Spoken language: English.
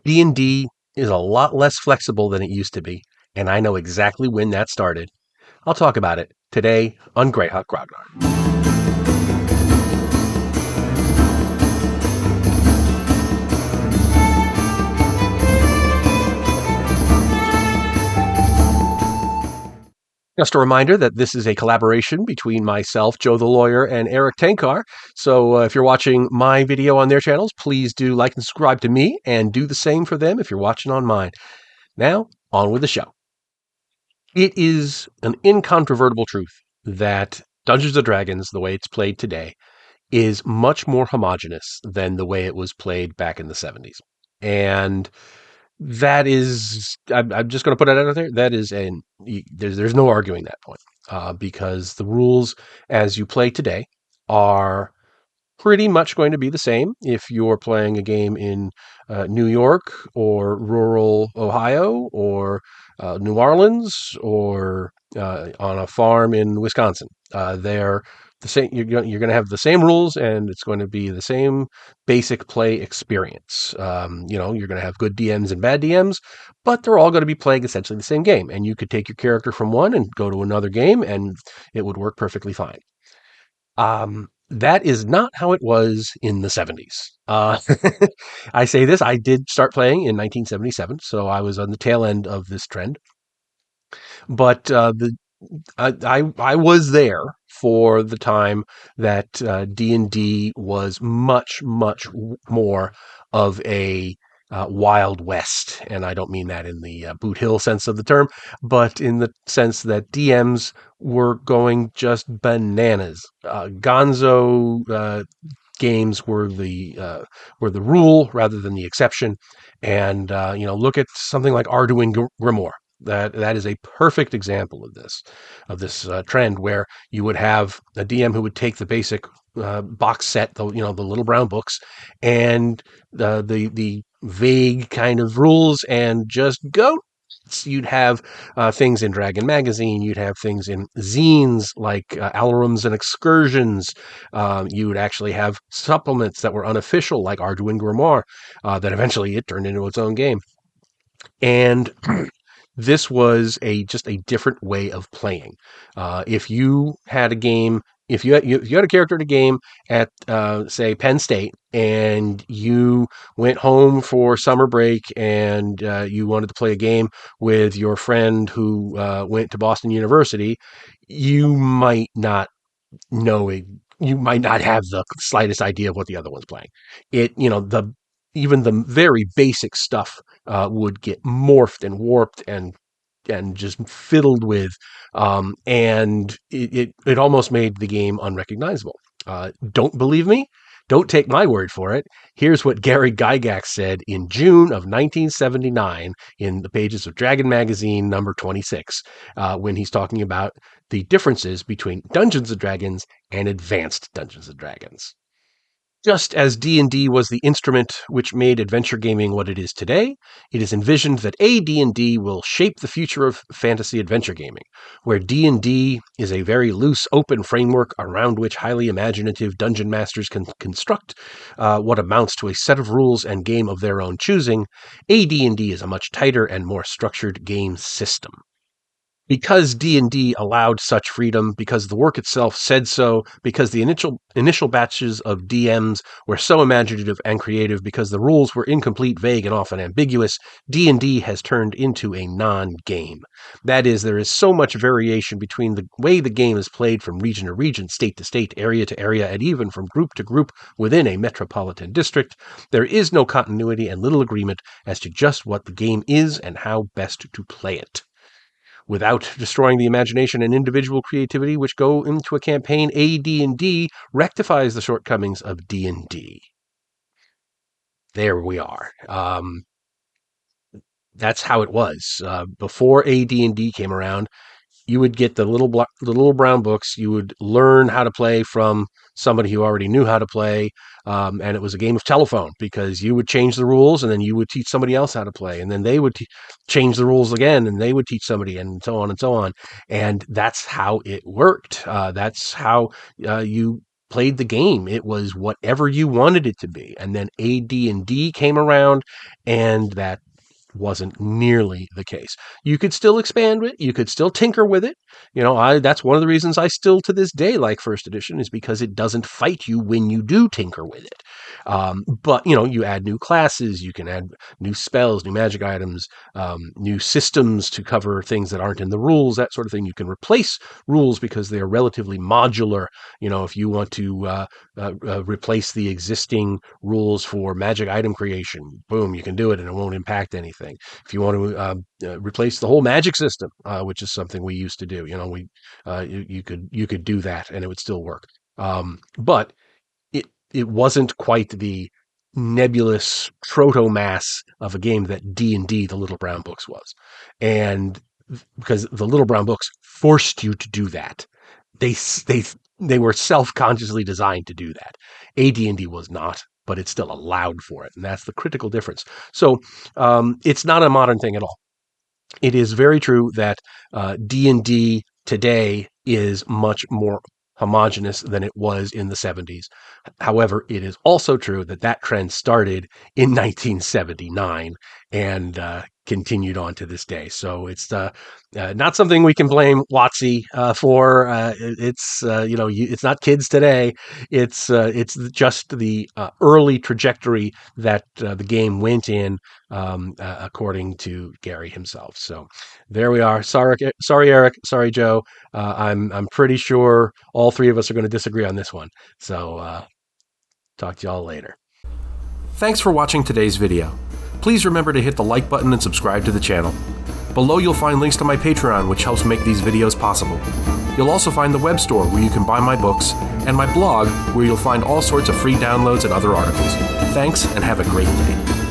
D&D is a lot less flexible than it used to be, and I know exactly when that started. I'll talk about it today on Greyhawk Grognard. Just a reminder that this is a collaboration between myself, Joe the Lawyer, and Eric Tankar. So if you're watching my video on their channels, please do like and subscribe to me, and do the same for them if you're watching on mine. Now, on with the show. It is an incontrovertible truth that Dungeons & Dragons, the way it's played today, is much more homogenous than the way it was played back in the 70s. And that is, I'm just going to put it out there, that is, there's no arguing that point, because the rules as you play today are pretty much going to be the same if you're playing a game in New York or rural Ohio or New Orleans or on a farm in Wisconsin. They're the same. You're going to have the same rules, and it's going to be the same basic play experience. You're going to have good DMs and bad DMs, but they're all going to be playing essentially the same game. And you could take your character from one and go to another game, and it would work perfectly fine. That is not how it was in the 70s. I say this, I did start playing in 1977, so I was on the tail end of this trend. But I was there for the time that D&D was much, much more of a Wild West. And I don't mean that in the Boot Hill sense of the term, but in the sense that DMs were going just bananas. Gonzo games were the rule rather than the exception. And look at something like Arduin Grimoire. That is a perfect example of this trend where you would have a DM who would take the basic box set, the little brown books, and the vague kind of rules, and just go. You'd have things in Dragon Magazine. You'd have things in zines like Alarums and Excursions. You would actually have supplements that were unofficial, like Arduin Grimoire, that eventually it turned into its own game. And this was just a different way of playing. If you had a game, if you had a character in a game at say Penn State, and you went home for summer break, and you wanted to play a game with your friend who went to Boston University, you might not know it. You might not have the slightest idea of what the other one's playing. Even the very basic stuff would get morphed and warped and just fiddled with, and it almost made the game unrecognizable. Don't believe me? Don't take my word for it. Here's what Gary Gygax said in June of 1979 in the pages of Dragon Magazine number 26, when he's talking about the differences between Dungeons & Dragons and Advanced Dungeons & Dragons. Just as D&D was the instrument which made adventure gaming what it is today, it is envisioned that AD&D will shape the future of fantasy adventure gaming, where D&D is a very loose, open framework around which highly imaginative dungeon masters can construct what amounts to a set of rules and game of their own choosing. AD&D is a much tighter and more structured game system. Because D&D allowed such freedom, because the work itself said so, because the initial batches of DMs were so imaginative and creative, because the rules were incomplete, vague, and often ambiguous, D&D has turned into a non-game. That is, there is so much variation between the way the game is played from region to region, state to state, area to area, and even from group to group within a metropolitan district. There is no continuity and little agreement as to just what the game is and how best to play it. Without destroying the imagination and individual creativity which go into a campaign, AD&D rectifies the shortcomings of D&D. There we are. That's how it was. Before AD&D came around, you would get the little brown books. You would learn how to play from somebody who already knew how to play, and it was a game of telephone, because you would change the rules, and then you would teach somebody else how to play, and then they would change the rules again, and they would teach somebody, and so on and so on. And that's how it worked. That's how you played the game. It was whatever you wanted it to be. And then AD&D came around, and that wasn't nearly the case. You could still expand it. You could still tinker with it. That's one of the reasons I still to this day like first edition, is because it doesn't fight you when you do tinker with it. But you add new classes, you can add new spells, new magic items, new systems to cover things that aren't in the rules, that sort of thing. You can replace rules because they are relatively modular. If you want to replace the existing rules for magic item creation, boom, you can do it and it won't impact anything. If you want to replace the whole magic system, which is something we used to do, you could do that and it would still work. But it wasn't quite the nebulous proto-mass of a game that D&D, the Little Brown Books, was. And because the Little Brown Books forced you to do that. They were self-consciously designed to do that. AD&D was not, but it still allowed for it. And that's the critical difference. So it's not a modern thing at all. It is very true that D&D today is much more homogenous than it was in the 70s. However, it is also true that trend started in 1979 and continued on to this day. So it's not something we can blame WotC for. It's not kids today. It's just the early trajectory that the game went in, according to Gary himself. So there we are. Sorry, Eric. Sorry, Joe. I'm pretty sure all three of us are going to disagree on this one. So talk to y'all later. Thanks for watching today's video. Please remember to hit the like button and subscribe to the channel. Below you'll find links to my Patreon, which helps make these videos possible. You'll also find the web store where you can buy my books, and my blog where you'll find all sorts of free downloads and other articles. Thanks, and have a great day.